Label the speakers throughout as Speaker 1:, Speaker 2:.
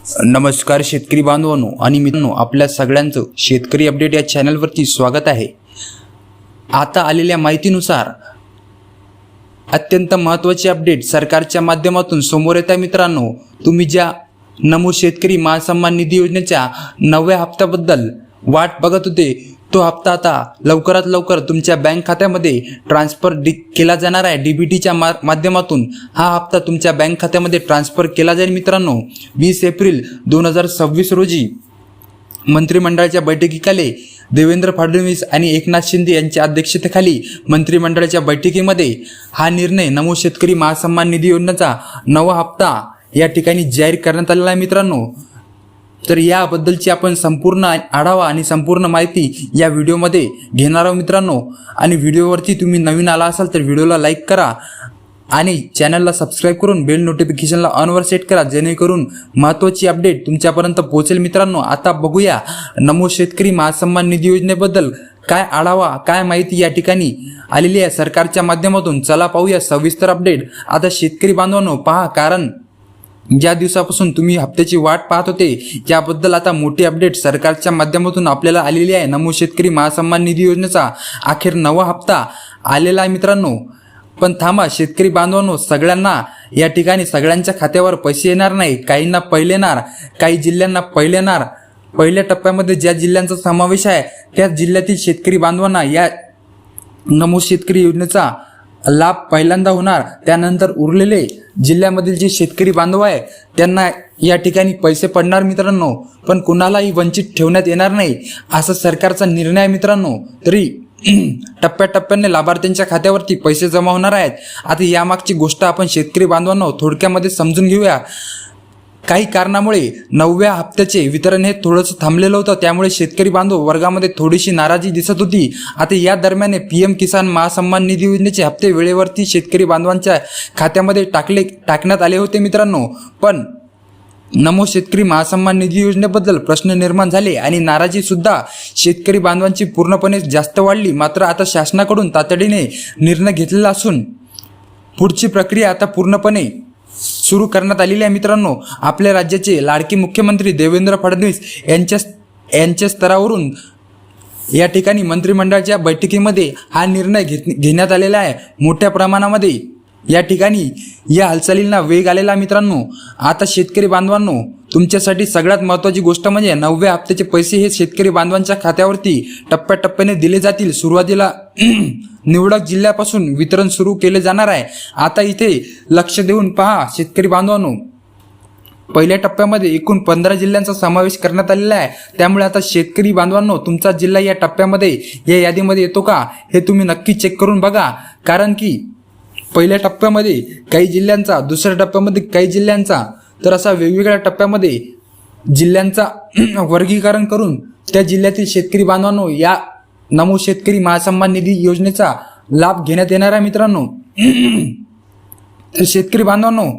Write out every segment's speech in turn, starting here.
Speaker 1: नमस्कार शेतकरी बांधवांनो आणि मित्रांनो, आपल्या सगळ्यांचं शेतकरी अपडेट या चॅनलवरती स्वागत आहे। आता आलेल्या माहितीनुसार अत्यंत महत्त्वाचे अपडेट सरकारच्या माध्यमातून समोर येत आहे। मित्रांनो, तुम्ही ज्या नमो शेतकरी महासन्मान निधी योजनेच्या 9व्या हप्त्याबद्दल वाट बघत होते, तो हप्ता आता लवकरात लवकर तुमच्या बँक खात्यामध्ये ट्रान्सफर केला जाणार आहे। डीबीटीच्या माध्यमातून हा हप्ता तुमच्या बँक खात्यामध्ये ट्रान्सफर केला जाईल। मित्रांनो, 20 एप्रिल 2026 रोजी मंत्रिमंडळाच्या बैठकीखाली देवेंद्र फडणवीस आणि एकनाथ शिंदे यांच्या अध्यक्षतेखाली मंत्रिमंडळाच्या बैठकीमध्ये हा निर्णय नमो शेतकरी महासन्मान निधी योजनेचा 9वा हप्ता या ठिकाणी जाहीर करण्यात आलेला आहे। मित्रांनो, तर याबद्दलची आपण संपूर्ण आढावा आणि संपूर्ण माहिती या व्हिडिओमध्ये घेणार आहोत। मित्रांनो, आणि व्हिडिओवरती तुम्ही नवीन आला असाल तर व्हिडिओला लाईक करा आणि चॅनलला सबस्क्राईब करून बेल नोटिफिकेशनला ऑनवर सेट करा, जेणेकरून महत्त्वाची अपडेट तुमच्यापर्यंत पोहोचेल। मित्रांनो, आता बघूया नमो शेतकरी महासन्मान निधी योजनेबद्दल काय आढावा, काय माहिती या ठिकाणी आलेली आहे सरकारच्या माध्यमातून। चला पाहूया सविस्तर अपडेट। आता शेतकरी बांधवांनो पहा, कारण ज्या दिवसापासून तुम्ही हप्त्याची वाट पाहत होते याबद्दल आता मोठी अपडेट सरकारच्या माध्यमातून आपल्याला आलेली आहे। नमो शेतकरी महासन्मान निधी योजनेचा अखेर 9वा हप्ता आलेला आहे। मित्रांनो, पण थांबा शेतकरी बांधवांनो, सगळ्यांना या ठिकाणी सगळ्यांच्या खात्यावर पैसे येणार नाही। काहींना पहिले येणार, काही जिल्ह्यांना पहिले येणार। पहिल्या टप्प्यामध्ये ज्या जिल्ह्यांचा समावेश आहे त्या जिल्ह्यातील शेतकरी बांधवांना या नमो शेतकरी योजनेचा लाभ पहिल्यांदा होणार। त्यानंतर उरलेले जिल्ह्यामधील जे शेतकरी बांधव आहे त्यांना या ठिकाणी पैसे पडणार। मित्रांनो, पण कुणालाही वंचित ठेवण्यात येणार नाही असा सरकारचा निर्णय आहे। मित्रांनो, तरी टप्प्याटप्प्याने लाभार्थ्यांच्या खात्यावरती पैसे जमा होणार आहेत। आता यामागची गोष्ट आपण शेतकरी बांधवांना थोडक्यामध्ये समजून घेऊया। काही कारणामुळे 9व्या हप्त्याचे वितरण हे थोडंसं थांबलेलं होतं, त्यामुळे शेतकरी बांधव वर्गामध्ये थोडीशी नाराजी दिसत होती। आता या दरम्यान PM किसान महासन्मान निधी योजनेचे हप्ते वेळेवरती शेतकरी बांधवांच्या खात्यामध्ये टाकण्यात आले होते। मित्रांनो, पण नमो शेतकरी महासन्मान निधी योजनेबद्दल प्रश्न निर्माण झाले आणि नाराजी सुद्धा शेतकरी बांधवांची पूर्णपणे जास्त वाढली। मात्र आता शासनाकडून तातडीने निर्णय घेतलेला असून पुढची प्रक्रिया आता पूर्णपणे सुरू करण्यात आलेली आहे। मित्रांनो, आपल्या राज्याचे लाडके मुख्यमंत्री देवेंद्र फडणवीस यांच्या स्तरावरून या ठिकाणी मंत्रिमंडळाच्या बैठकीमध्ये हा निर्णय घेण्यात आलेला आहे। मोठ्या प्रमाणामध्ये या ठिकाणी या हालचालींना वेग आलेला। मित्रांनो, आता शेतकरी बांधवांनो, तुमच्यासाठी सगळ्यात महत्त्वाची गोष्ट म्हणजे 9व्या हप्त्याचे पैसे हे शेतकरी बांधवांच्या खात्यावरती टप्प्याटप्प्याने दिले जातील। सुरुवातीला निवडक जिल्ह्यापासून वितरण सुरू केले जाणार आहे। आता इथे लक्ष देऊन पहा शेतकरी बांधवांनो, पहिल्या टप्प्यामध्ये एकूण 15 जिल्ह्यांचा समावेश करण्यात आलेला आहे। त्यामुळे आता शेतकरी बांधवांनो, तुमचा जिल्हा या टप्प्यामध्ये या यादीमध्ये येतो का हे तुम्ही नक्की चेक करून बघा। कारण की पहिल्या टप्प्यामध्ये काही जिल्ह्यांचा, दुसऱ्या टप्प्यामध्ये काही जिल्ह्यांचा, तर असा वेगवेगळ्या टप्प्यामध्ये जिल्ह्यांचा वर्गीकरण करून त्या जिल्ह्यातील शेतकरी बांधवांनो या नमो शेतकरी महासन्मान निधी योजनेचा लाभ घेण्यात येणार आहे। मित्रांनो, तर शेतकरी बांधवांनो,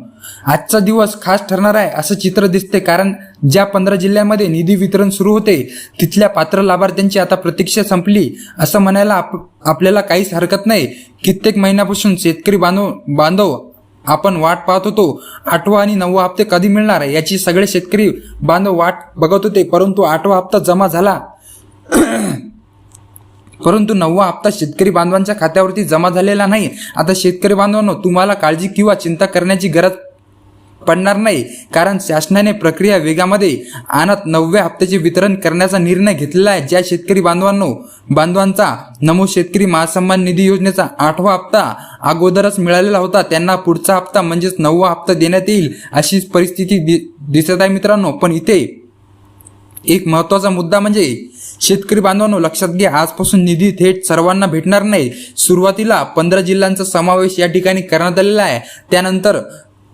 Speaker 1: आजचा दिवस खास ठरणार आहे असं चित्र दिसते, कारण ज्या 15 जिल्ह्यांमध्ये निधी वितरण सुरू होते तिथल्या पात्र लाभार्थ्यांची आता प्रतीक्षा संपली असं म्हणायला आपल्याला काहीच हरकत नाही। कित्येक महिन्यापासून शेतकरी बांधव आपण वाट पाहत होतो, 8वा आणि 9वा हप्ते कधी मिळणार याची सगळे शेतकरी बांधव वाट बघत होते। परंतु 8वा हप्ता जमा झाला, परंतु 9वा हप्ता शेतकरी बांधवांच्या खात्यावरती जमा झालेला नाही। आता शेतकरी बांधवांनो, तुम्हाला काळजी किंवा चिंता करण्याची गरज पडणार नाही, कारण शासनाने प्रक्रिया वेगामध्ये आणत 9व्या हप्त्याचे वितरण करण्याचा निर्णय घेतलेला आहे। ज्या शेतकरी बांधवांचा नमो शेतकरी महासन्मान निधी योजनेचा 8वा हप्ता अगोदरच मिळालेला होता त्यांना पुढचा हप्ता म्हणजेच 9वा हप्ता देण्यात येईल अशी परिस्थिती दिसत आहे। मित्रांनो, पण इथे एक महत्त्वाचा मुद्दा म्हणजे शेतकरी बांधवांनो लक्षात घ्या, आजपासून निधी थेट सर्वांना भेटणार नाही। सुरुवातीला 15 जिल्ह्यांचा समावेश या ठिकाणी करण्यात आलेला आहे। त्यानंतर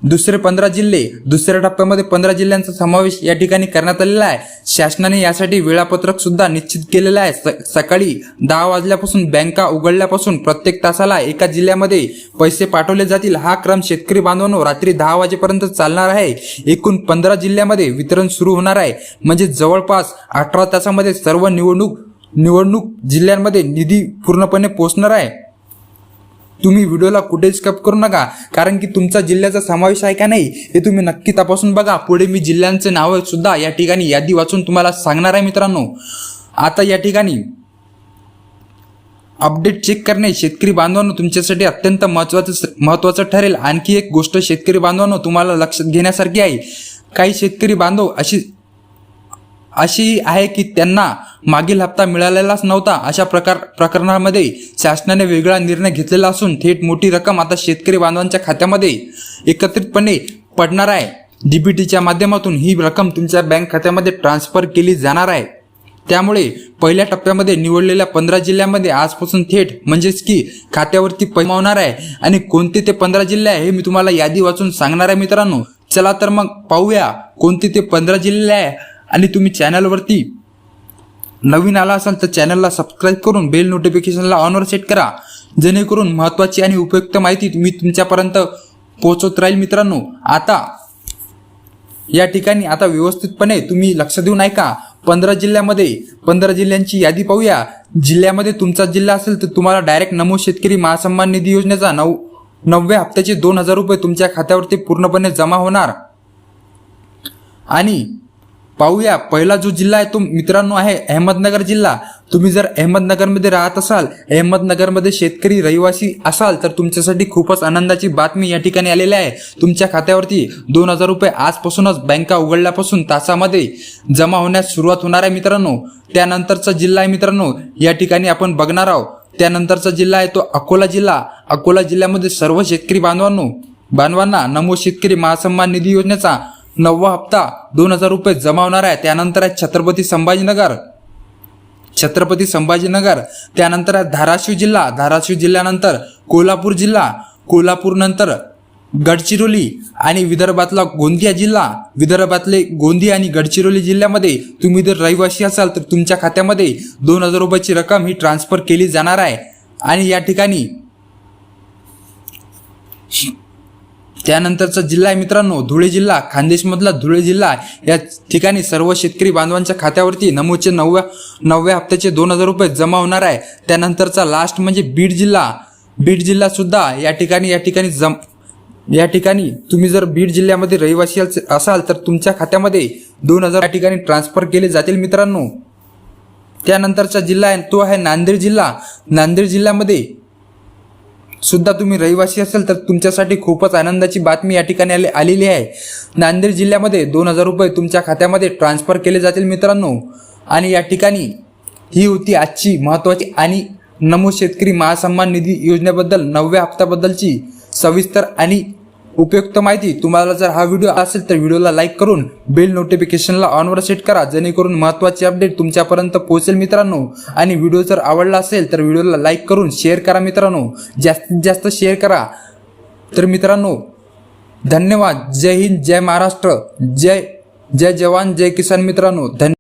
Speaker 1: दुसरे 15 जिल्हे, दुसऱ्या टप्प्यामध्ये 15 जिल्ह्यांचा समावेश या ठिकाणी करण्यात आलेला आहे। शासनाने यासाठी वेळापत्रक सुद्धा निश्चित केलेलं आहे। सकाळी 10 वाजल्यापासून बँका उघडल्यापासून प्रत्येक तासाला एका जिल्ह्यामध्ये पैसे पाठवले जातील। हा क्रम शेतकरी बांधवांनो रात्री 10 वाजेपर्यंत चालणार आहे। एकूण 15 जिल्ह्यामध्ये वितरण सुरू होणार आहे, म्हणजे जवळपास 18 तासामध्ये सर्व निवडणूक जिल्ह्यांमध्ये निधी पूर्णपणे पोहोचणार आहे। तुम्ही व्हिडिओला कुठेच स्किप करू नका, कारण की तुमचा जिल्ह्याचा समावेश आहे का नाही हे तुम्ही नक्की तपासून बघा. पुढे मी जिल्ह्यांचे नाव सुद्धा या ठिकाणी यादी वाचून तुम्हाला सांगणार आहे मित्रांनो. आता या ठिकाणी अपडेट चेक करणे शेतकरी बांधवांनो तुमच्यासाठी अत्यंत महत्त्वाचं ठरेल. आणखी एक गोष्ट शेतकरी बांधवांनो तुम्हाला लक्षात घेण्यासारखी आहे. काही शेतकरी बांधव अशी आहे की त्यांना मागील हप्ता मिळालेलाच नव्हता. अशा प्रकरणामध्ये शासनाने वेगळा निर्णय घेतलेला असून थेट मोठी रक्कम आता शेतकरी बांधवांच्या खात्यामध्ये एकत्रितपणे पडणार आहे. डीबीटीच्या माध्यमातून ही रक्कम तुमच्या बँक खात्यामध्ये ट्रान्सफर केली जाणार आहे. त्यामुळे पहिल्या टप्प्यामध्ये निवडलेल्या 15 जिल्ह्यांमध्ये आजपासून थेट म्हणजेच की खात्यावरती पैसे जमा आहे. आणि कोणते ते 15 जिल्हे आहे हे मी तुम्हाला यादी वाचून सांगणार आहे मित्रांनो. चला तर मग पाहूया कोणते ते 15 जिल्हे आहे. आणि तुम्ही चॅनलवरती नवीन आला असाल तर चॅनलला सबस्क्राईब करून बेल नोटिफिकेशनला ऑनवर सेट करा, जेणेकरून महत्त्वाची आणि उपयुक्त माहिती मी तुमच्यापर्यंत पोहोचवत राहील मित्रांनो. आता या ठिकाणी आता व्यवस्थितपणे तुम्ही लक्ष देऊन ऐका. 15 जिल्ह्यांची यादी पाहूया. जिल्ह्यामध्ये तुमचा जिल्हा असेल तर तुम्हाला डायरेक्ट नमो शेतकरी महासन्मान निधी योजनेचा 9व्या हप्त्याचे 2,000 रुपये तुमच्या खात्यावरती पूर्णपणे जमा होणार. आणि पाहूया पहिला जो जिल्हा आहे तो मित्रांनो आहे अहमदनगर जिल्हा. तुम्ही जर अहमदनगरमध्ये राहत असाल, अहमदनगरमध्ये शेतकरी रहिवासी असाल तर तुमच्यासाठी खूपच आनंदाची बातमी या ठिकाणी आलेली आहे. तुमच्या खात्यावरती 2,000 रुपये आजपासूनच बँका उघडल्यापासून तासामध्ये जमा होण्यास सुरुवात होणार आहे मित्रांनो. त्यानंतरचा जिल्हा आहे मित्रांनो या ठिकाणी आपण बघणार आहोत. त्यानंतरचा जिल्हा आहे तो अकोला जिल्हा. अकोला जिल्ह्यामध्ये सर्व शेतकरी बांधवांना नमो शेतकरी महासन्मान निधी योजनेचा 9वा हप्ता 2,000 रुपये जमा होणार आहे. त्यानंतर आहे छत्रपती संभाजीनगर. त्यानंतर आहे धाराशिव जिल्ह्यानंतर कोल्हापूर जिल्हा, कोल्हापूर नंतर गडचिरोली आणि विदर्भातला गोंदिया जिल्हा. विदर्भातले गोंदिया आणि गडचिरोली जिल्ह्यामध्ये तुम्ही जर रहिवासी असाल तर तुमच्या खात्यामध्ये 2,000 रुपयाची रक्कम ही ट्रान्सफर केली जाणार आहे. आणि या ठिकाणी त्यानंतरचा जिल्हा आहे मित्रांनो धुळे जिल्हा. खानदेशमधला धुळे जिल्हा. या ठिकाणी सर्व शेतकरी बांधवांच्या खात्यावरती नमोचे 9व्या हप्त्याचे 2,000 रुपये जमा होणार आहे. त्यानंतरचा लास्ट म्हणजे बीड जिल्हा सुद्धा या ठिकाणी तुम्ही जर बीड जिल्ह्यामध्ये रहिवासी असाल तर तुमच्या खात्यामध्ये 2,000 या ठिकाणी ट्रान्सफर केले जातील मित्रांनो. त्यानंतरचा जिल्हा आहे तो आहे नांदेड जिल्हा. नांदेड जिल्ह्यामध्ये सुद्धा तुम्ही रहिवासी असेल तर तुमच्यासाठी खूपच आनंदाची बातमी या ठिकाणी आलेली आहे. नांदेड जिल्ह्यामध्ये 2,000 रुपये तुमच्या खात्यामध्ये ट्रान्सफर केले जातील मित्रांनो. आणि या ठिकाणी ही होती आजची महत्त्वाची आणि नमो शेतकरी महासन्मान निधी योजनेबद्दल 9व्या हप्त्याबद्दलची सविस्तर आणि उपयुक्त माहिती. तुम्हाला जर हा व्हिडिओ असेल तर व्हिडिओला लाईक करून बेल नोटिफिकेशनला ऑनवर सेट करा, जेणेकरून महत्त्वाचे अपडेट तुमच्यापर्यंत पोहोचेल मित्रांनो. आणि व्हिडिओ जर आवडला असेल तर व्हिडिओला लाईक करून शेअर करा मित्रांनो, जास्तीत जास्त शेअर करा. तर मित्रांनो धन्यवाद. जय हिंद, जय महाराष्ट्र, जय जवान, जय किसान मित्रांनो. धन्यवाद.